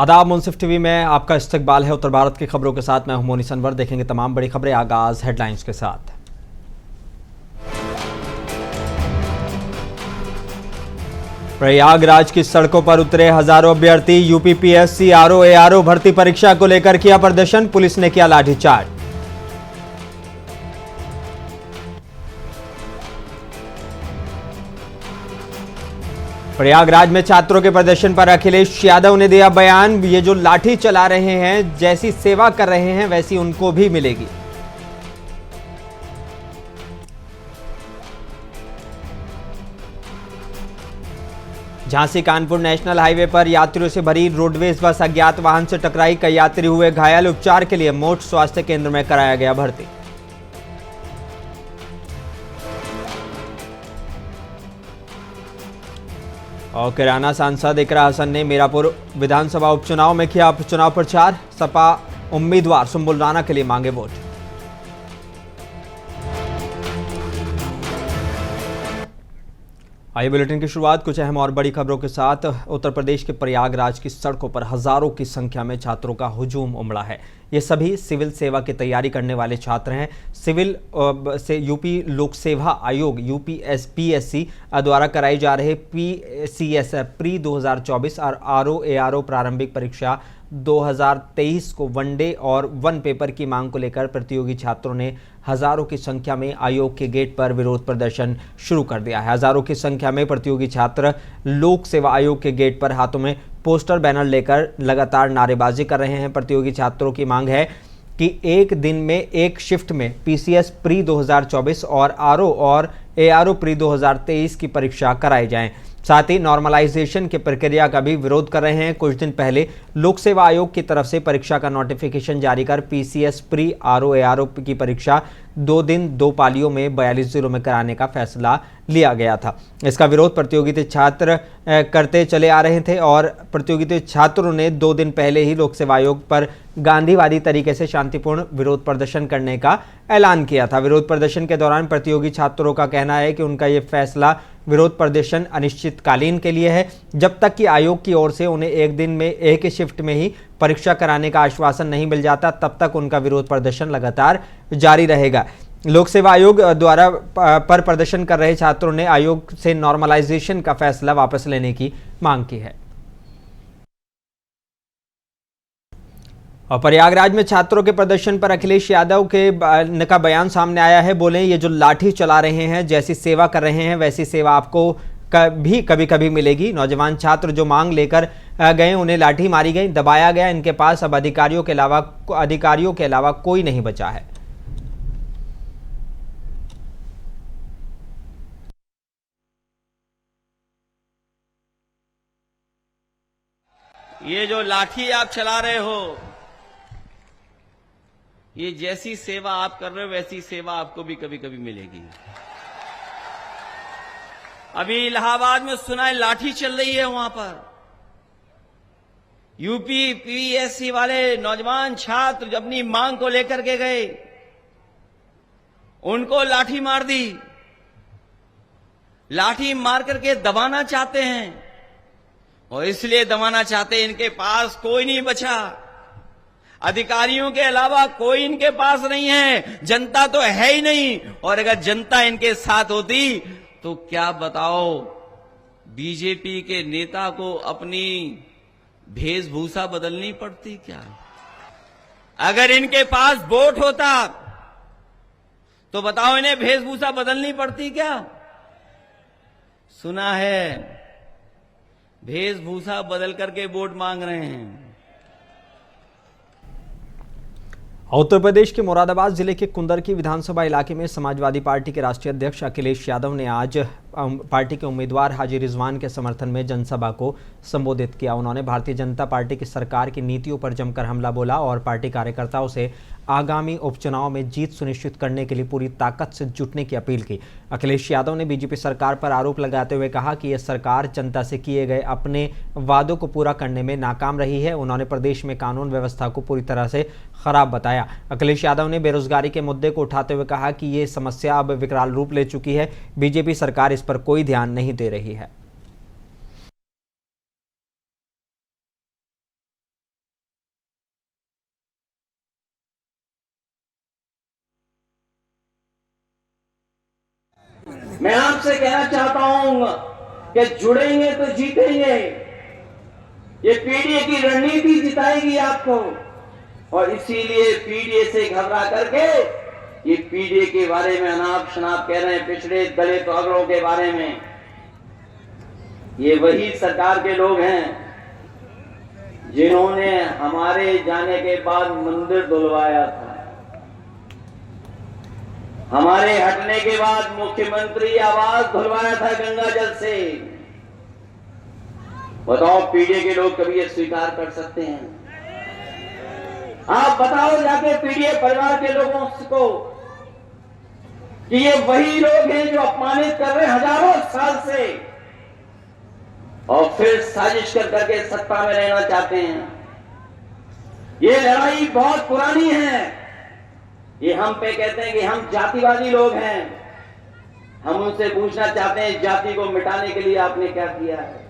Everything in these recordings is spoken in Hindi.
आदाब मुंसिफ टीवी में आपका इस्तकबाल है। उत्तर भारत की खबरों के साथ मैं हूं मोनी सनवर। देखेंगे तमाम बड़ी खबरें। आगाज हेडलाइंस के साथ। प्रयागराज की सड़कों पर उतरे हजारों अभ्यर्थी। यूपीपीएससी आरओ एआरओ भर्ती परीक्षा को लेकर किया प्रदर्शन। पुलिस ने किया लाठीचार्ज। प्रयागराज में छात्रों के प्रदर्शन पर अखिलेश यादव ने दिया बयान। ये जो लाठी चला रहे हैं, जैसी सेवा कर रहे हैं वैसी उनको भी मिलेगी। झांसी कानपुर नेशनल हाईवे पर यात्रियों से भरी रोडवेज बस अज्ञात वाहन से टकराई। कई यात्री हुए घायल। उपचार के लिए मोट स्वास्थ्य केंद्र में कराया गया भर्ती। और किराना सांसद इकरा हसन ने मीरापुर विधानसभा उपचुनाव में किया चुनाव प्रचार। सपा उम्मीदवार सुंबुल राणा के लिए मांगे वोट। आइए बुलेटिन की शुरुआत कुछ अहम और बड़ी खबरों के साथ। उत्तर प्रदेश के प्रयागराज की सड़कों पर हजारों की संख्या में छात्रों का हुजूम उमड़ा है। ये सभी सिविल सेवा की तैयारी करने वाले छात्र हैं। सिविल से यूपी लोक सेवा आयोग यूपीएससी द्वारा कराई जा रहे पीसीएस प्री 2024 और आरओ एआरओ प्रारंभिक परीक्षा 2023 को वनडे और वन पेपर की मांग को लेकर प्रतियोगी छात्रों ने हजारों की संख्या में आयोग के गेट पर विरोध प्रदर्शन शुरू कर दिया है। हजारों की संख्या में प्रतियोगी छात्र लोक सेवा आयोग के गेट पर हाथों में पोस्टर बैनर लेकर लगातार नारेबाजी कर रहे हैं। प्रतियोगी छात्रों की मांग है कि एक दिन में एक शिफ्ट में पीसीएस प्री 2024 और आरओ और एआरओ प्री 2023 की परीक्षा कराई जाए। साथ ही नॉर्मलाइजेशन की प्रक्रिया का भी विरोध कर रहे हैं। कुछ दिन पहले लोक सेवा आयोग की तरफ से परीक्षा का नोटिफिकेशन जारी कर पीसीएस प्री आरओ एआरओ की परीक्षा 2 दिन 2 पालियों में 42 जिलों में कराने का फैसला लिया गया था। इसका विरोध प्रतियोगिता छात्र करते चले आ रहे थे और प्रतियोगिता छात्रों ने 2 दिन पहले ही लोक सेवा आयोग पर गांधीवादी तरीके से शांतिपूर्ण विरोध प्रदर्शन करने का ऐलान किया था। विरोध प्रदर्शन के दौरान प्रतियोगी छात्रों का कहना है कि उनका ये फैसला विरोध प्रदर्शन अनिश्चितकालीन के लिए है। जब तक कि आयोग की ओर से उन्हें एक दिन में एक ही शिफ्ट में ही परीक्षा कराने का आश्वासन नहीं मिल जाता, तब तक उनका विरोध प्रदर्शन लगातार जारी रहेगा। लोक सेवा आयोग द्वारा पर प्रदर्शन कर रहे छात्रों ने आयोग से नॉर्मलाइजेशन का फैसला वापस लेने की मांग की है। और प्रयागराज में छात्रों के प्रदर्शन पर अखिलेश यादव का बयान सामने आया है। बोले, ये जो लाठी चला रहे हैं, जैसी सेवा कर रहे हैं वैसी सेवा आपको भी कभी कभी मिलेगी। नौजवान छात्र जो मांग लेकर गए उन्हें लाठी मारी गई, दबाया गया। इनके पास अब अधिकारियों के अलावा कोई नहीं बचा है। ये जो लाठी आप चला रहे हो, ये जैसी सेवा आप कर रहे हो वैसी सेवा आपको भी कभी कभी मिलेगी। अभी इलाहाबाद में सुना है लाठी चल रही है वहां पर। यूपी पीएससी वाले नौजवान छात्र जो अपनी मांग को लेकर के गए, उनको लाठी मार दी। लाठी मार करके दबाना चाहते हैं और इसलिए दबाना चाहते हैं, इनके पास कोई नहीं बचा। अधिकारियों के अलावा कोई इनके पास नहीं है। जनता तो है ही नहीं, और अगर जनता इनके साथ होती तो क्या बताओ, बीजेपी के नेता को अपनी वेशभूषा बदलनी पड़ती क्या? अगर इनके पास वोट होता तो बताओ इन्हें वेशभूषा बदलनी पड़ती क्या? सुना है वेशभूषा बदल करके वोट मांग रहे हैं। उत्तर प्रदेश के मुरादाबाद जिले के कुंदरकी विधानसभा इलाके में समाजवादी पार्टी के राष्ट्रीय अध्यक्ष अखिलेश यादव ने आज पार्टी के उम्मीदवार हाजी रिजवान के समर्थन में जनसभा को संबोधित किया। उन्होंने भारतीय जनता पार्टी की सरकार की नीतियों पर जमकर हमला बोला और पार्टी कार्यकर्ताओं से आगामी उपचुनाव में जीत सुनिश्चित करने के लिए पूरी ताकत से जुटने की अपील की। अखिलेश यादव ने बीजेपी सरकार पर आरोप लगाते हुए कहा कि यह सरकार जनता से किए गए अपने वादों को पूरा करने में नाकाम रही है। उन्होंने प्रदेश में कानून व्यवस्था को पूरी तरह से खराब बताया। अखिलेश यादव ने बेरोजगारी के मुद्दे को उठाते हुए कहा कि ये समस्या अब विकराल रूप ले चुकी है। बीजेपी सरकार इस पर कोई ध्यान नहीं दे रही है। मैं आपसे कहना चाहता हूं कि जुड़ेंगे तो जीतेंगे। ये पीडीए की रणनीति जिताएगी आपको, और इसीलिए पीडीए से घबरा करके ये पीडीए के बारे में अनाप शनाप कह रहे हैं, पिछड़े दलित अगड़ों के बारे में। ये वही सरकार के लोग हैं जिन्होंने हमारे जाने के बाद मंदिर धुलवाया था, हमारे हटने के बाद मुख्यमंत्री आवास धुलवाया था गंगा जल से। बताओ पीडीए के लोग कभी ये स्वीकार कर सकते हैं? आप बताओ जाके पीडीए परिवार के लोगों को कि ये वही लोग हैं जो अपमानित कर रहे हैं हजारों साल से, और फिर साजिश कर करके सत्ता में रहना चाहते हैं। ये लड़ाई बहुत पुरानी है। ये हम पे कहते हैं कि हम जातिवादी लोग हैं। हम उनसे पूछना चाहते हैं, जाति को मिटाने के लिए आपने क्या किया है?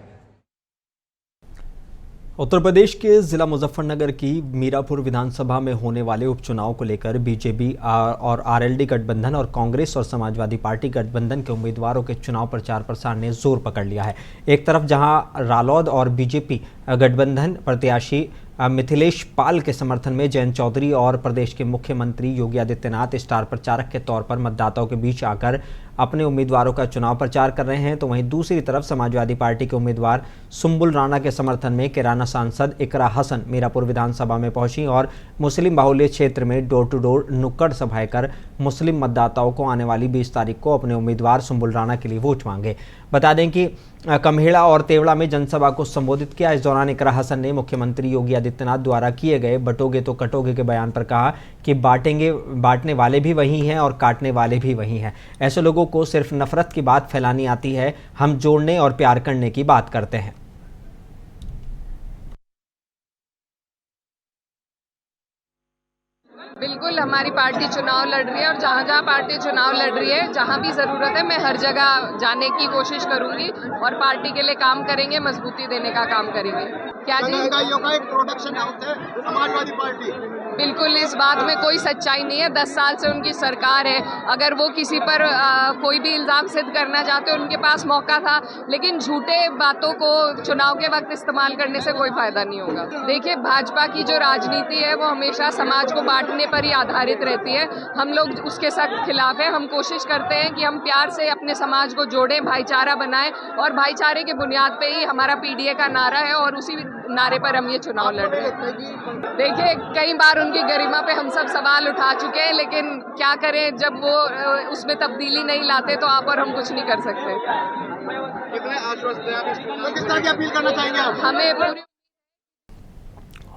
उत्तर प्रदेश के जिला मुजफ्फरनगर की मीरापुर विधानसभा में होने वाले उपचुनाव को लेकर बीजेपी और आरएलडी गठबंधन और कांग्रेस और समाजवादी पार्टी गठबंधन के उम्मीदवारों के चुनाव प्रचार प्रसार ने जोर पकड़ लिया है। एक तरफ जहां रालोद और बीजेपी गठबंधन प्रत्याशी मिथिलेश पाल के समर्थन में जयंत चौधरी और प्रदेश के मुख्यमंत्री योगी आदित्यनाथ स्टार प्रचारक के तौर पर मतदाताओं के बीच आकर अपने उम्मीदवारों का चुनाव प्रचार कर रहे हैं, तो वहीं दूसरी तरफ समाजवादी पार्टी के उम्मीदवार सुंबुल राणा के समर्थन में किराना सांसद इकरा हसन मीरापुर विधानसभा में पहुंची और मुस्लिम बाहुल्य क्षेत्र में डोर टू डोर नुक्कड़ सभाएं कर मुस्लिम मतदाताओं को आने वाली 20 तारीख को अपने उम्मीदवार सुंबुल राणा के लिए वोट मांगे। बता दें कि कम्हेड़ा और तेवड़ा में जनसभा को संबोधित किया। इस दौरान इकरा हसन ने मुख्यमंत्री योगी आदित्यनाथ द्वारा किए गए बटोगे तो कटोगे के बयान पर कहा कि बांटने वाले भी वही हैं और काटने वाले भी वही हैं। ऐसे लोगों को सिर्फ नफरत की बात फैलानी आती है, हम जोड़ने और प्यार करने की बात करते हैं। बिल्कुल हमारी पार्टी चुनाव लड़ रही है और जहाँ जहाँ पार्टी चुनाव लड़ रही है, जहाँ भी ज़रूरत है, मैं हर जगह जाने की कोशिश करूंगी और पार्टी के लिए काम करेंगे, मजबूती देने का काम करेंगे। क्या जी? का एक प्रोडक्शन हाउस है समाजवादी पार्टी। बिल्कुल इस बात में कोई सच्चाई नहीं है। 10 साल से उनकी सरकार है। अगर वो किसी पर कोई भी इल्ज़ाम सिद्ध करना चाहते हैं, उनके पास मौका था, लेकिन झूठे बातों को चुनाव के वक्त इस्तेमाल करने से कोई फायदा नहीं होगा। देखिए, भाजपा की जो राजनीति है वो हमेशा समाज को बांटने पर ही आधारित रहती है। हम लोग उसके सख्त खिलाफ है। हम कोशिश करते हैं कि हम प्यार से अपने समाज को जोड़ें, भाईचारा बनाएं, और भाईचारे की बुनियाद पे ही हमारा पीडीए का नारा है और उसी नारे पर हम ये चुनाव लड़ रहे हैं। देखिए, कई बार उनकी गरिमा पे हम सब सवाल उठा चुके हैं, लेकिन क्या करें, जब वो उसमें तब्दीली नहीं लाते तो आप और हम कुछ नहीं कर सकते। किस तरह की अपील करना चाहेंगे आप? हमें पूरी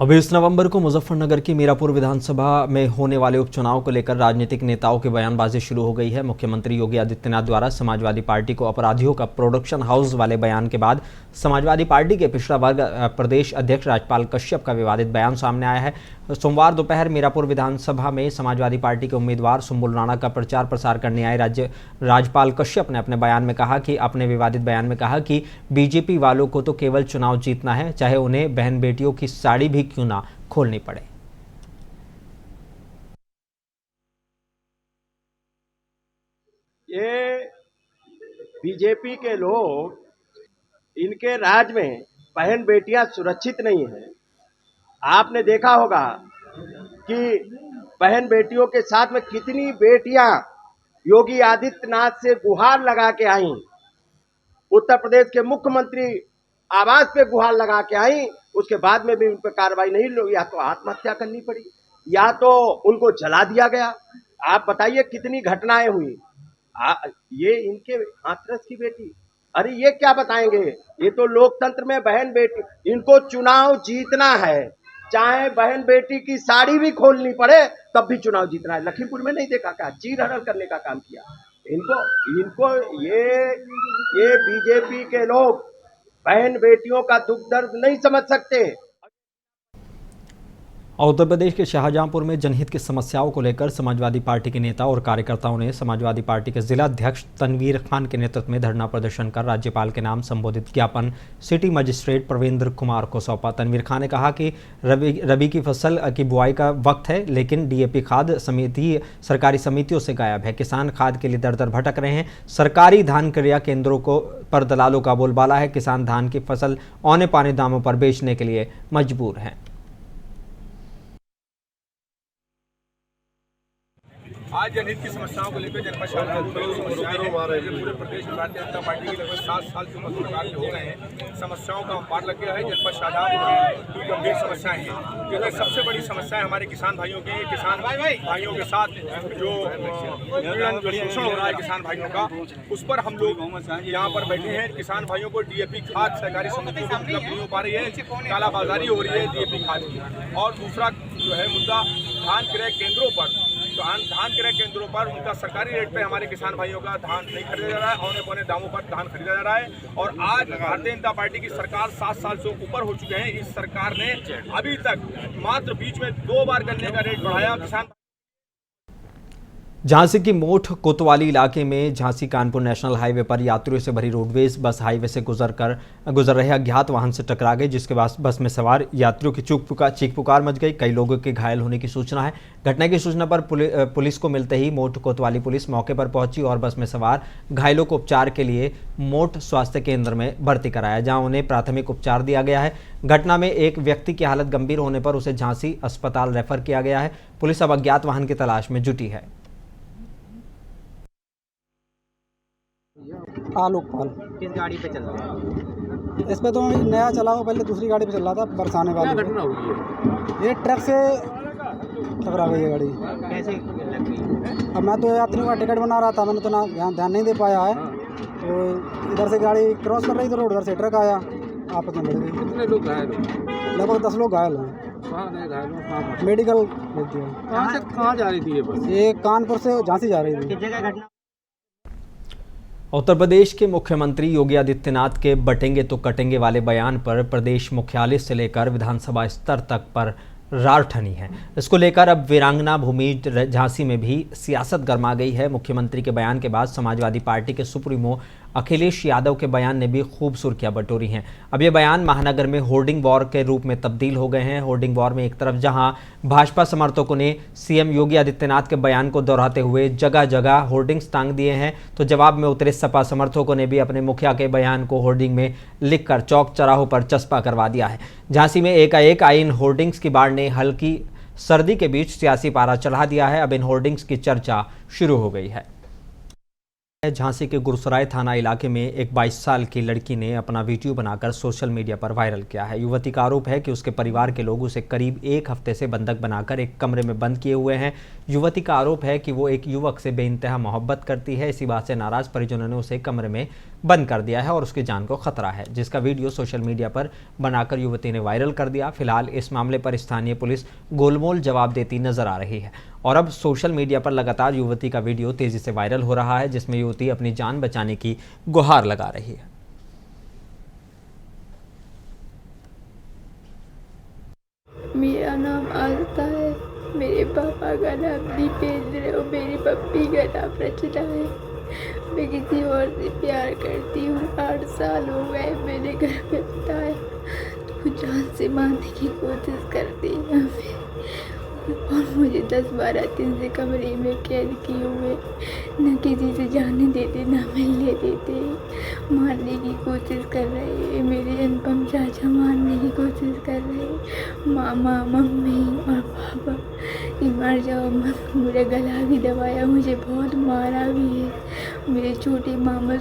20 नवंबर को मुजफ्फरनगर की मीरापुर विधानसभा में होने वाले उपचुनाव को लेकर राजनीतिक नेताओं की बयानबाजी शुरू हो गई है। मुख्यमंत्री योगी आदित्यनाथ द्वारा समाजवादी पार्टी को अपराधियों का प्रोडक्शन हाउस वाले बयान के बाद समाजवादी पार्टी के पिछड़ा वर्ग प्रदेश अध्यक्ष राजपाल कश्यप का विवादित बयान सामने आया है। सोमवार दोपहर मीरापुर विधानसभा में समाजवादी पार्टी के उम्मीदवार सुंबुल राणा का प्रचार प्रसार करने आए राजपाल कश्यप ने अपने बयान में कहा कि अपने विवादित बयान में कहा कि बीजेपी वालों को तो केवल चुनाव जीतना है, चाहे उन्हें बहन बेटियों की साड़ी भी क्यों ना खोलनी पड़े। ये बीजेपी के लोग, इनके राज में बहन बेटियां सुरक्षित नहीं है। आपने देखा होगा कि बहन बेटियों के साथ में कितनी बेटियां योगी आदित्यनाथ से गुहार लगा के आई, उत्तर प्रदेश के मुख्यमंत्री आवास पे गुहार लगा के आई, उसके बाद में भी उन पर कार्रवाई नहीं हुई। या तो आत्महत्या करनी पड़ी या तो उनको जला दिया गया। आप बताइए कितनी घटनाएं हुई। ये इनके हाथरस की बेटी, अरे ये क्या बताएंगे? ये तो लोकतंत्र में बहन बेटी, इनको चुनाव जीतना है, चाहे बहन बेटी की साड़ी भी खोलनी पड़े तब भी चुनाव जीतना है। लखीमपुर में नहीं देखा क्या? चीर हरण करने का काम किया। इनको ये बीजेपी के लोग बहन बेटियों का दुख दर्द नहीं समझ सकते। उत्तर प्रदेश के शाहजहांपुर में जनहित की समस्याओं को लेकर समाजवादी पार्टी के नेता और कार्यकर्ताओं ने समाजवादी पार्टी के जिला अध्यक्ष तनवीर खान के नेतृत्व में धरना प्रदर्शन कर राज्यपाल के नाम संबोधित ज्ञापन सिटी मजिस्ट्रेट प्रवींद्र कुमार को सौंपा। तनवीर खान ने कहा कि रबी की फसल की बुआई का वक्त है, लेकिन डीएपी खाद समिति सरकारी समितियों से गायब है। किसान खाद के लिए दर दर भटक रहे हैं। सरकारी धान क्रय केंद्रों को पर दलालों का बोलबाला है। किसान धान की फसल औने पाने दामों पर बेचने के लिए मजबूर हैं। आज जनहित की समस्याओं को लेकर जनपद शाहजहांपुर में समस्याएं हैं। पूरे प्रदेश में भारतीय जनता पार्टी की लगभग 7 साल से सरकार में हो रहे हैं। समस्याओं का अंपार लग गया है। जनपद शाहजहांपुर की गंभीर समस्याएं हैं, जिसमें सबसे बड़ी समस्या है हमारे किसान भाइयों की। किसान भाइयों के साथ जो शोषण हो रहा है किसान भाइयों का, उस पर हम लोग यहाँ पर बैठे हैं। किसान भाइयों को डीएपी खाद सरकारी समितियों को उपलब्ध नहीं हो पा रही है, कालाबाजारी हो रही है डीएपी खाद की। और दूसरा जो है मुद्दा धान क्रय केंद्रों पर, तो धान क्रय केंद्रों पर उनका सरकारी रेट पे हमारे किसान भाइयों का धान नहीं खरीदा जा रहा है, औने पौने दामों पर धान खरीदा जा रहा है। और आज भारतीय जनता पार्टी की सरकार 7 साल से ऊपर हो चुके हैं। इस सरकार ने अभी तक मात्र बीच में 2 बार गन्ने का रेट बढ़ाया। किसान झांसी की मोठ कोतवाली इलाके में झांसी कानपुर नेशनल हाईवे पर यात्रियों से भरी रोडवेज बस हाईवे से गुजर रहे अज्ञात वाहन से टकरा गई, जिसके बाद बस में सवार यात्रियों की चीख पुकार मच गई। कई लोगों के घायल होने की सूचना है। घटना की सूचना पर पुलिस को मिलते ही मोठ कोतवाली पुलिस मौके पर पहुंची और बस में सवार घायलों को उपचार के लिए मोठ स्वास्थ्य केंद्र में भर्ती कराया, जहाँ उन्हें प्राथमिक उपचार दिया गया है। घटना में एक व्यक्ति की हालत गंभीर होने पर उसे झांसी अस्पताल रेफर किया गया है। पुलिस अब अज्ञात वाहन की तलाश में जुटी है। आलोक पाल किस गाड़ी पे चलते हैं? इस पे तो नया चला हुआ, पहले दूसरी गाड़ी पे चल रहा था बरसाने वाली। क्या घटना हुई है? ये ट्रक से टकरा गई है गाड़ी। कैसे लग गई? अब मैं तो यात्रियों का टिकट बना रहा था, मैंने तो ना ध्यान नहीं दे पाया है। तो इधर से गाड़ी क्रॉस कर रही थी रोड, उधर से ट्रक आया, आपस में लड़ गई। कितने लोग घायल हैं? लगभग 10 लोग घायल हैं। कहाँ गए घायलों? मेडिकल भेज दिया। कहाँ से कहाँ जा रही थी ये बस? ये कानपुर से झांसी जा रही थी। किस जगह घटना? उत्तर प्रदेश के मुख्यमंत्री योगी आदित्यनाथ के बटेंगे तो कटेंगे वाले बयान पर प्रदेश मुख्यालय से लेकर विधानसभा स्तर तक पर रार ठनी है। इसको लेकर अब वीरांगना भूमि झांसी में भी सियासत गर्मा गई है। मुख्यमंत्री के बयान के बाद समाजवादी पार्टी के सुप्रीमो अखिलेश यादव के बयान ने भी खूब सुर्खियां बटोरी हैं। अब ये बयान महानगर में होर्डिंग वॉर के रूप में तब्दील हो गए हैं। होर्डिंग वॉर में एक तरफ जहां भाजपा समर्थकों ने सीएम योगी आदित्यनाथ के बयान को दोहराते हुए जगह जगह होर्डिंग्स टांग दिए हैं, तो जवाब में उतरे सपा समर्थकों ने भी अपने मुखिया के बयान को होर्डिंग में लिखकर चौक चौराहों पर चस्पा करवा दिया है। झांसी में एकाएक आई इन होर्डिंग्स की बाढ़ ने हल्की सर्दी के बीच सियासी पारा चढ़ा दिया है। अब इन होर्डिंग्स की चर्चा शुरू हो गई है। झांसी के गुरसराय थाना इलाके में एक 22 साल की लड़की ने अपना वीडियो बनाकर सोशल मीडिया पर वायरल किया है। युवती का आरोप है कि उसके परिवार के लोग उसे करीब 1 हफ्ते से बंधक बनाकर एक कमरे में बंद किए हुए हैं। युवती का आरोप है कि वो एक युवक से बेइंतहा मोहब्बत करती है। इसी बात से नाराज परिजनों ने उसे कमरे में बंद कर दिया है और उसकी जान को खतरा है, जिसका वीडियो सोशल मीडिया पर बनाकर युवती ने वायरल कर दिया। फिलहाल इस मामले पर स्थानीय पुलिस गोलमोल जवाब देती नजर आ रही है और अब सोशल मीडिया पर लगातार युवती का वीडियो तेजी से वायरल हो रहा है, जिसमें युवती अपनी जान बचाने की गुहार लगा रही है। मेरा नाम आस्था है, मेरे पापा का नाम दीपेंद्र और मेरी पप्पी का नाम रचना है। मैं किसी और से प्यार करती हूँ। 8 साल हो गए मैंने घर पे बताया, तो जान से मारने की कोशिश करती है और मुझे 10-12 दिन से कमरे में कैद किए हुए, न किसी से जाने देते न मिलने देते, मारने की कोशिश कर रहे हैं। मेरे अनुपम चाचा मारने की कोशिश कर रहे हैं। मामा मम्मी और पापा कि मर जाओ मत, मेरा गला भी दबाया, मुझे बहुत मारा भी है। मेरे छोटे मामा।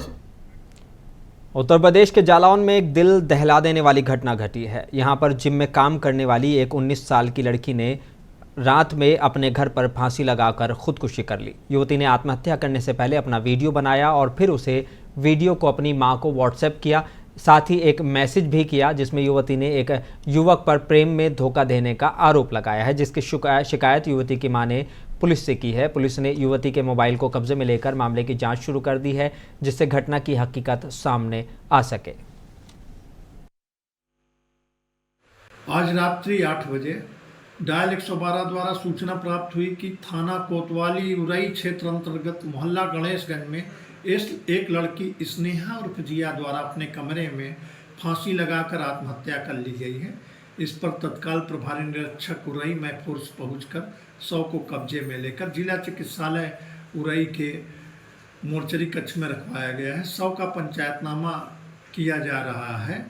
उत्तर प्रदेश के जालौन में एक दिल दहला देने वाली घटना घटी है। यहाँ पर जिम में काम करने वाली एक 19 साल की लड़की ने रात में अपने घर पर फांसी लगाकर खुदकुशी कर ली। युवती ने आत्महत्या करने से पहले अपना वीडियो बनाया और फिर उसे वीडियो को अपनी मां को व्हाट्सएप किया, साथ ही एक मैसेज भी किया जिसमें युवती ने एक युवक पर प्रेम में धोखा देने का आरोप लगाया है, जिसकी शिकायत युवती की मां ने पुलिस से की है। पुलिस ने युवती के मोबाइल को कब्जे में लेकर मामले की जांच शुरू कर दी है, जिससे घटना की हकीकत सामने आ सके। आज रात्रि 8 बजे डायल 112 द्वारा सूचना प्राप्त हुई कि थाना कोतवाली उरई क्षेत्र अंतर्गत मोहल्ला गणेशगंज में एक लड़की स्नेहा उर्फ जिया द्वारा अपने कमरे में फांसी लगाकर आत्महत्या कर ली गई है। इस पर तत्काल प्रभारी निरीक्षक उरई महफूज पहुंचकर शव को कब्जे में लेकर जिला चिकित्सालय उरई के मोर्चरी कक्ष में रखवाया गया है। शव का पंचायतनामा किया जा रहा है।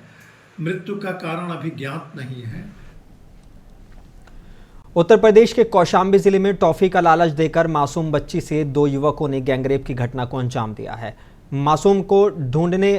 मृत्यु का कारण अभी ज्ञात नहीं है। उत्तर प्रदेश के कौशाम्बी जिले में टॉफी का लालच देकर मासूम बच्ची से 2 युवकों ने गैंगरेप की घटना को अंजाम दिया है। मासूम को ढूंढने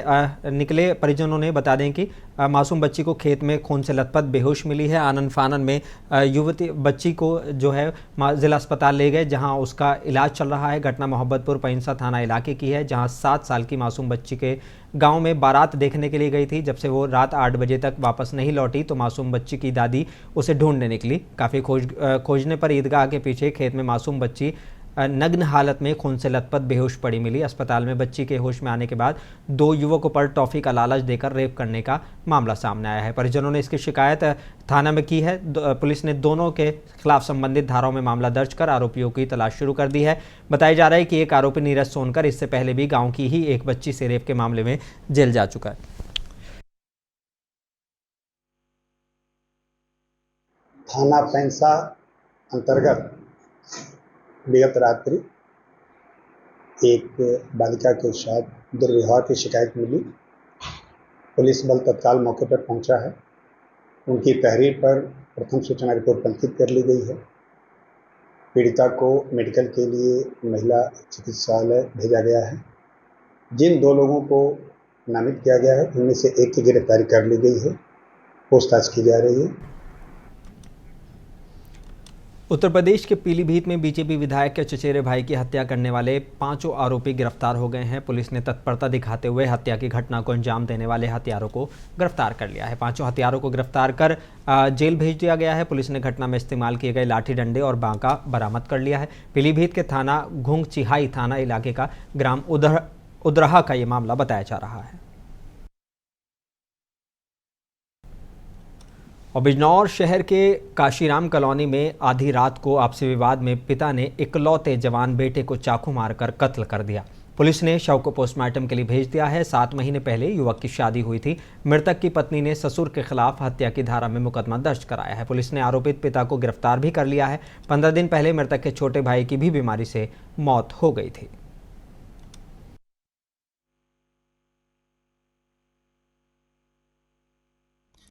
निकले परिजनों ने बता दें कि मासूम बच्ची को खेत में खून से लथपथ बेहोश मिली है। आनन फानन में युवती बच्ची को जो है जिला अस्पताल ले गए, जहां उसका इलाज चल रहा है। घटना मोहब्बतपुर पैंसा थाना इलाके की है, जहां 7 साल की मासूम बच्ची के गांव में बारात देखने के लिए गई थी। जब से वो रात 8 बजे तक वापस नहीं लौटी तो मासूम बच्ची की दादी उसे ढूंढने निकली। काफ़ी खोजने पर ईदगाह के पीछे खेत में मासूम बच्ची नग्न हालत में खून से लथपथ बेहोश पड़ी मिली। अस्पताल में बच्ची के होश में आने के बाद 2 युवकों पर टॉफी का लालच देकर रेप करने का मामला सामने आया है। परिजनों ने इसकी शिकायत थाना में की है। पुलिस ने दोनों के खिलाफ संबंधित धाराओं में मामला दर्ज कर आरोपियों की तलाश शुरू कर दी है। बताया जा रहा है कि एक आरोपी नीरज सोनकर इससे पहले भी गाँव की ही एक बच्ची से रेप के मामले में जेल जा चुका है। थाना पैंसा अंतर्गत विगत रात्रि एक बालिका के साथ दुर्व्यवहार की शिकायत मिली। पुलिस बल तत्काल मौके पर पहुंचा है। उनकी तहरीर पर प्रथम सूचना रिपोर्ट अंकित कर ली गई है। पीड़िता को मेडिकल के लिए महिला चिकित्सालय भेजा गया है। जिन 2 लोगों को नामित किया गया है उनमें से एक की गिरफ्तारी कर ली गई है। पूछताछ की जा रही है। उत्तर प्रदेश के पीलीभीत में बीजेपी विधायक के चचेरे भाई की हत्या करने वाले 5 आरोपी गिरफ्तार हो गए हैं। पुलिस ने तत्परता दिखाते हुए हत्या की घटना को अंजाम देने वाले हत्यारों को गिरफ्तार कर लिया है। 5 हत्यारों को गिरफ्तार कर जेल भेज दिया गया है। पुलिस ने घटना में इस्तेमाल किए गए लाठी डंडे और बांका बरामद कर लिया है। पीलीभीत के थाना घुंग चिहाई थाना इलाके का ग्राम उदरहा का ये मामला बताया जा रहा है। और बिजनौर शहर के काशीराम कॉलोनी में आधी रात को आपसी विवाद में पिता ने इकलौते जवान बेटे को चाकू मारकर कत्ल कर दिया। पुलिस ने शव को पोस्टमार्टम के लिए भेज दिया है। 7 महीने पहले युवक की शादी हुई थी। मृतक की पत्नी ने ससुर के खिलाफ हत्या की धारा में मुकदमा दर्ज कराया है। पुलिस ने आरोपित पिता को गिरफ्तार भी कर लिया है। 15 दिन पहले मृतक के छोटे भाई की भी बीमारी से मौत हो गई थी।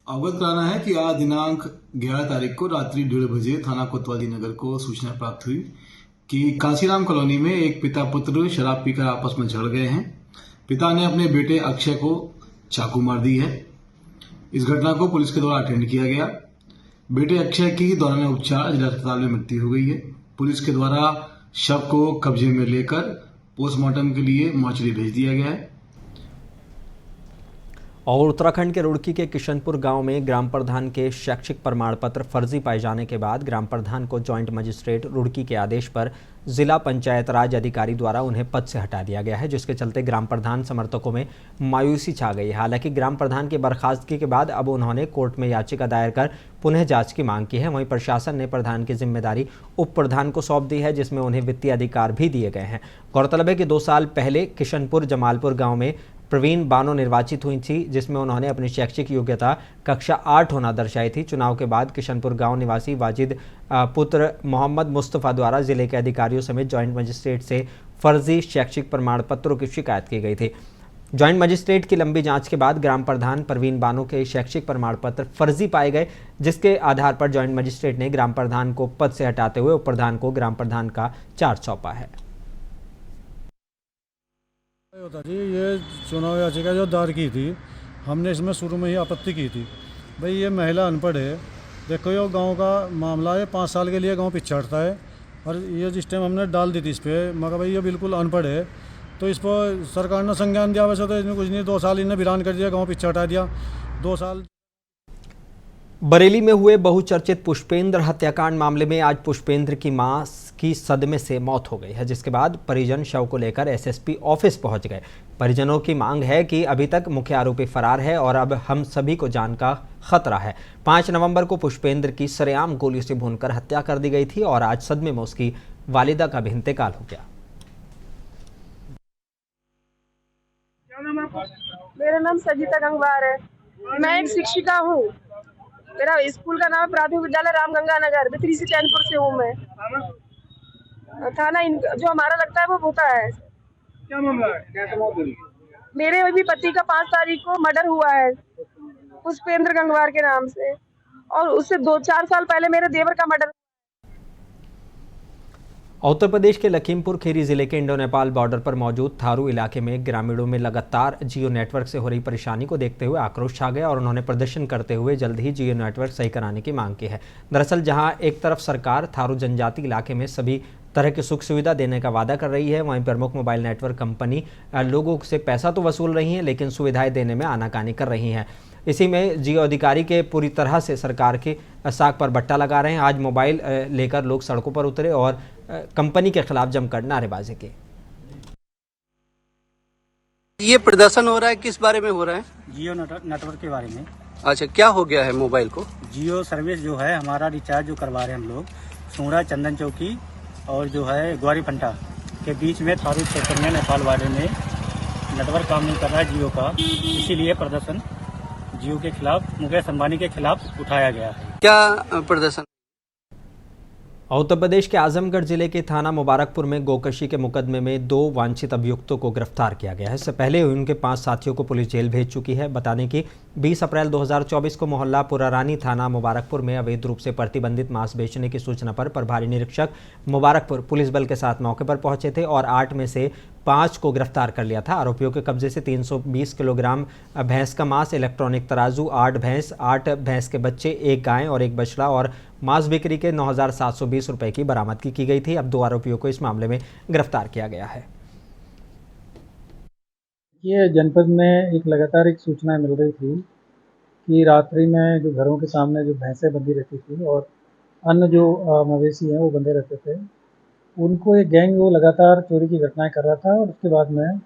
अवगत कराना है कि आज दिनांक 11 तारीख को रात्रि 1:30 बजे थाना कोतवाली नगर को सूचना प्राप्त हुई कि काशीराम कॉलोनी में एक पिता पुत्र शराब पीकर आपस में झगड़ गए हैं। पिता ने अपने बेटे अक्षय को चाकू मार दी है। इस घटना को पुलिस के द्वारा अटेंड किया गया। बेटे अक्षय की दौरान उपचार जिला अस्पताल में मृत्यु हो गई है। पुलिस के द्वारा शव को कब्जे में लेकर पोस्टमार्टम के लिए मोर्चरी भेज दिया गया है। और उत्तराखंड के रुड़की के किशनपुर गांव में ग्राम प्रधान के शैक्षिक प्रमाण पत्र फर्जी पाए जाने के बाद ग्राम प्रधान को जॉइंट मजिस्ट्रेट रुड़की के आदेश पर जिला पंचायत राज अधिकारी द्वारा उन्हें पद से हटा दिया गया है, जिसके चलते ग्राम प्रधान समर्थकों में मायूसी छा गई है। हालांकि ग्राम प्रधान की बर्खास्तगी के बाद अब उन्होंने कोर्ट में याचिका दायर कर पुनः जांच की मांग की है। वहीं प्रशासन ने प्रधान की जिम्मेदारी उप प्रधान को सौंप दी है, जिसमें उन्हें वित्तीय अधिकार भी दिए गए हैं। गौरतलब है कि 2 साल पहले किशनपुर जमालपुर गाँव में प्रवीण बानो निर्वाचित हुई थी, जिसमें उन्होंने अपनी शैक्षिक योग्यता कक्षा 8 होना दर्शाई थी। चुनाव के बाद किशनपुर गांव निवासी वाजिद पुत्र मोहम्मद मुस्तफ़ा द्वारा जिले के अधिकारियों समेत जॉइंट मजिस्ट्रेट से फर्जी शैक्षिक प्रमाण पत्रों की शिकायत की गई थी। जॉइंट मजिस्ट्रेट की लंबी जांच के बाद ग्राम प्रधान प्रवीण बानो के शैक्षिक प्रमाण पत्र फर्जी पाए गए, जिसके आधार पर जॉइंट मजिस्ट्रेट ने ग्राम प्रधान को पद से हटाते हुए उप प्रधान को ग्राम प्रधान का चार्ज सौंपा है। होता जी, ये चुनाव याचिका जो दायर की थी, हमने इसमें शुरू में ही आपत्ति की थी। भाई ये महिला अनपढ़ है, देखो ये गांव का मामला है, 5 साल के लिए गांव पिछड़ता है और ये जिस टाइम हमने डाल दी थी इस पर, मगर भाई ये बिल्कुल अनपढ़ है, तो इस पर सरकार ने संज्ञान दिया। वैसे तो इसमें कुछ नहीं, 2 साल इन्हें वीरान कर दिया, गाँव पिछड़ हटा दिया 2 साल। बरेली में हुए बहुचर्चित पुष्पेंद्र हत्याकांड मामले में आज पुष्पेंद्र की मां की सदमे से मौत हो गई है, जिसके बाद परिजन शव को लेकर एसएसपी ऑफिस पहुंच गए। परिजनों की मांग है कि अभी तक मुख्य आरोपी फरार है और अब हम सभी को जान का खतरा है। 5 नवंबर को पुष्पेंद्र की सरेआम गोली से भूनकर हत्या कर दी गई थी और आज सदमे में उसकी वालिदा का भी इंतकाल हो गया। मेरा नाम सजीता गंगवार है। मैं एक शिक्षिका हूँ। मेरा स्कूल का नाम है प्राथमिक विद्यालय रामगंगा नगर, बिथरी से चैनपुर से हूँ मैं। थाना जो हमारा लगता है वो होता है। क्या मामला है? कैसे मौत हुई? मेरे भी पति का 5 तारीख को मर्डर हुआ है पुष्पेंद्र गंगवार के नाम से, और उससे 2-4 साल पहले मेरे देवर का मर्डर। उत्तर प्रदेश के लखीमपुर खीरी जिले के इंडो नेपाल बॉर्डर पर मौजूद थारू इलाके में ग्रामीणों में लगातार जियो नेटवर्क से हो रही परेशानी को देखते हुए आक्रोश छा गया और उन्होंने प्रदर्शन करते हुए जल्द ही जियो नेटवर्क सही कराने की मांग की है। दरअसल जहां एक तरफ सरकार थारू जनजाति इलाके में सभी तरह की सुख सुविधा देने का वादा कर रही है, वहीं प्रमुख मोबाइल नेटवर्क कंपनी लोगों से पैसा तो वसूल रही है लेकिन सुविधाएं देने में आनाकानी कर रही हैं। इसी में जियो अधिकारी के पूरी तरह से सरकार के साख पर बट्टा लगा रहे हैं। आज मोबाइल लेकर लोग सड़कों पर उतरे और कंपनी के खिलाफ जमकर नारेबाजी की। ये प्रदर्शन हो रहा है, किस बारे में हो रहा है? जियो नेटवर्क के बारे में। अच्छा, क्या हो गया है मोबाइल को? जियो सर्विस जो है हमारा रिचार्ज जो करवा रहे हैं हम लोग सूरा चंदन चौकी और जो है ग्वारी फंटा के बीच में थारू क्षेत्र में नेपाल बॉर्डर में नेटवर्क काम नहीं कर रहा है जियो का, इसीलिए प्रदर्शन जियो के खिलाफ, मुकेश अंबानी के खिलाफ उठाया गया है। क्या प्रदर्शन? उत्तर प्रदेश के आजमगढ़ जिले के थाना मुबारकपुर में गोकशी के मुकदमे में 2 वांछित अभियुक्तों को गिरफ्तार किया गया है। इससे पहले उनके 5 साथियों को पुलिस जेल भेज चुकी है। बता दें कि 20 अप्रैल 2024 को मोहल्ला पुरारानी थाना मुबारकपुर में अवैध रूप से प्रतिबंधित मांस बेचने की सूचना पर प्रभारी निरीक्षक मुबारकपुर पुलिस बल के साथ मौके पर पहुंचे थे और 8 में से 5 को गिरफ्तार कर लिया था। आरोपियों के कब्जे से 320 किलोग्राम भैंस का मांस, इलेक्ट्रॉनिक तराजू, 8 भैंस, 8 भैंस के बच्चे, 1 गाय और 1 बछड़ा और मांस बिक्री के 9,720 रुपए की बरामदगी की गई थी। अब 2 आरोपियों को इस मामले में गिरफ्तार किया गया है। ये जनपद में एक लगातार एक सूचना मिल रही थी कि रात्रि में जो घरों के सामने जो भैंसें बंधी रहती थी और अन्य जो मवेशी हैं वो बंधे रहते थे, उनको एक गैंग वो लगातार चोरी की घटनाएं कर रहा था और उसके बाद में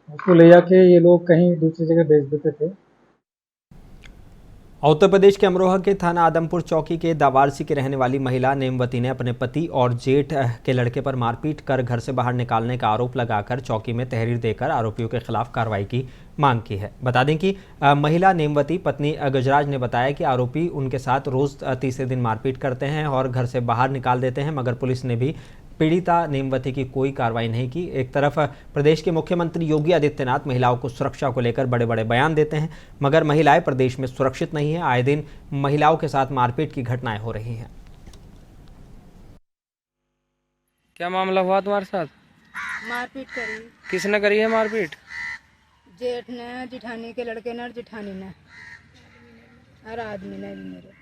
उसको ले जाके ये लोग कहीं दूसरी जगह बेच देते थे। उत्तर प्रदेश के अमरोहा के थाना आदमपुर चौकी के दावारसी की रहने वाली महिला नेमवती ने अपने पति और जेठ के लड़के पर मारपीट कर घर से बाहर निकालने का आरोप लगाकर चौकी में तहरीर देकर आरोपियों के खिलाफ कार्रवाई की मांग की है। बता दें कि महिला नेमवती पत्नी गजराज ने बताया कि आरोपी उनके साथ रोज तीसरे दिन मारपीट करते हैं और घर से बाहर निकाल देते हैं, मगर पुलिस ने भी पीड़िता नेमवती की कोई कार्रवाई नहीं की। एक तरफ प्रदेश के मुख्यमंत्री योगी आदित्यनाथ महिलाओं को सुरक्षा को लेकर बड़े बड़े बयान देते हैं, मगर महिलाएं प्रदेश में सुरक्षित नहीं है। आए दिन महिलाओं के साथ मारपीट की घटनाएं हो रही हैं। क्या मामला हुआ तुम्हारे साथ? मारपीट करी। किसने करी है मारपीट? जेठ ने, जिठानी के लड़के ने और जिठानी ने और आदमी ने भी मेरे।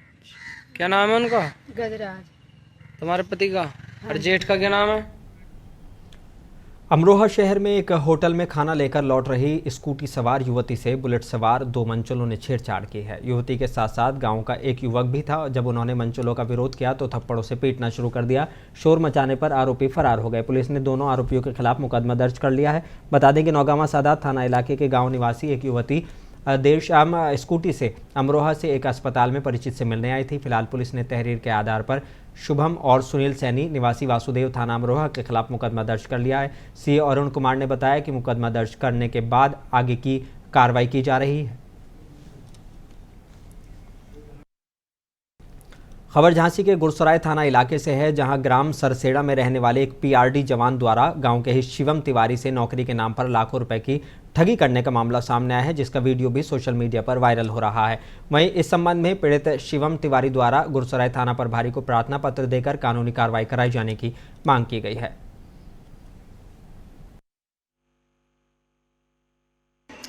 क्या नाम है उनका? गजराज। तुम्हारे पति का? और जेठ का क्या नाम है? अमरोहा शहर में एक होटल में खाना लेकर लौट रही स्कूटी सवार युवती से बुलेट सवार 2 मंचलों ने छेड़छाड़ की है। युवती के साथ साथ गांव का एक युवक भी था। जब उन्होंने मंचलों का विरोध किया तो थप्पड़ों से पीटना शुरू कर दिया। शोर मचाने पर आरोपी फरार हो गए। पुलिस ने दोनों आरोपियों के खिलाफ मुकदमा दर्ज कर लिया है। बता दें कि नौगामा सादात थाना इलाके के गाँव निवासी एक युवती देर शाम स्कूटी से अमरोहा से एक अस्पताल में परिचित से मिलने आई थी। फिलहाल पुलिस ने तहरीर के आधार पर शुभम और सुनील सैनी निवासी वासुदेव थाना अमरोहा के खिलाफ मुकदमा दर्ज कर लिया है। सीए अरुण कुमार ने बताया कि मुकदमा दर्ज करने के बाद आगे की कार्रवाई की जा रही है। खबर झांसी के गुरसराय थाना इलाके से है, जहां ग्राम सरसेड़ा में रहने वाले एक पीआरडी जवान द्वारा गांव के ही शिवम तिवारी से नौकरी के नाम पर लाखों रुपए की ठगी करने का मामला सामने आया है, जिसका वीडियो भी सोशल मीडिया पर वायरल हो रहा है। वहीं इस संबंध में पीड़ित शिवम तिवारी द्वारा गुरसराय थाना प्रभारी को प्रार्थना पत्र देकर कानूनी कार्रवाई कराई जाने की मांग की गई है।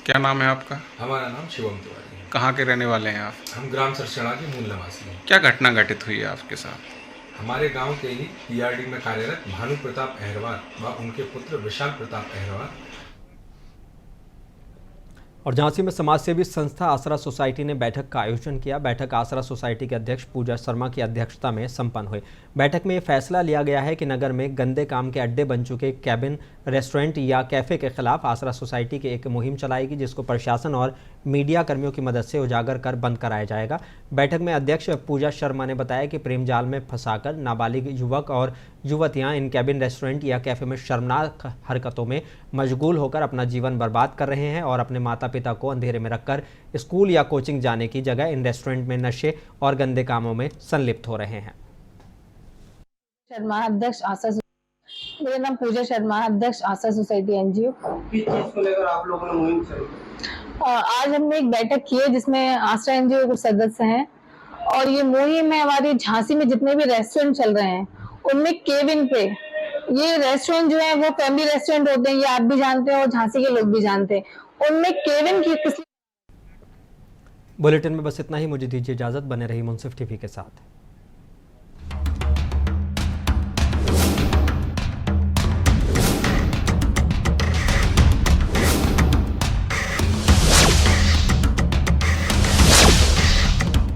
क्या नाम है आपका? हमारा नाम शिवम तिवारी है। कहाँ के रहने वाले हैं आप? हम ग्राम सरसेड़ा के मूल निवासी हैं। क्या घटना घटित हुई है आपके साथ? हमारे गांव के ही पीआरडी में कार्यरत भानु प्रताप अहरवाल व उनके पुत्र विशाल प्रताप अहरवाल और झांसी में समाजसेवी संस्था आसरा सोसाइटी ने बैठक का आयोजन किया। बैठक आसरा सोसाइटी के अध्यक्ष पूजा शर्मा की अध्यक्षता में संपन्न हुई। बैठक में यह फैसला लिया गया है कि नगर में गंदे काम के अड्डे बन चुके कैबिन, रेस्टोरेंट या कैफे के खिलाफ आसरा सोसाइटी की एक मुहिम चलाएगी, जिसको प्रशासन और मीडिया कर्मियों की मदद से उजागर कर बंद कराया जाएगा। बैठक में अध्यक्ष पूजा शर्मा ने बताया कि प्रेम जाल में फंसाकर नाबालिग युवक और युवतियां इन कैबिन, रेस्टोरेंट या कैफे में शर्मनाक हरकतों में मशगूल होकर अपना जीवन बर्बाद कर रहे हैं और अपने माता पिता को अंधेरे में रखकर स्कूल या कोचिंग जाने की जगह इन रेस्टोरेंट में नशे और गंदे कामों में संलिप्त हो रहे हैं। शर्मा, अध्यक्ष आशा, मेरा नाम पूजा शर्मा, अध्यक्ष आशा सोसाइटी एनजीओ। किस चीज को लेकर आप लोगों ने मुहिम चलाई? आज हमने एक बैठक की है जिसमें आशा एनजीओ के सदस्य हैं और ये मुहिम है हमारी झांसी में जितने भी रेस्टोरेंट चल रहे हैं उनमें केबिन पे, ये रेस्टोरेंट जो है वो फैमिली रेस्टोरेंट होते हैं, ये आप भी जानते हैं और झांसी के लोग भी जानते हैं, उनमें केबिन की। बुलेटिन में बस इतना ही। मुझे दीजिए इजाजत। बने रही मुंसिफ टीवी के साथ।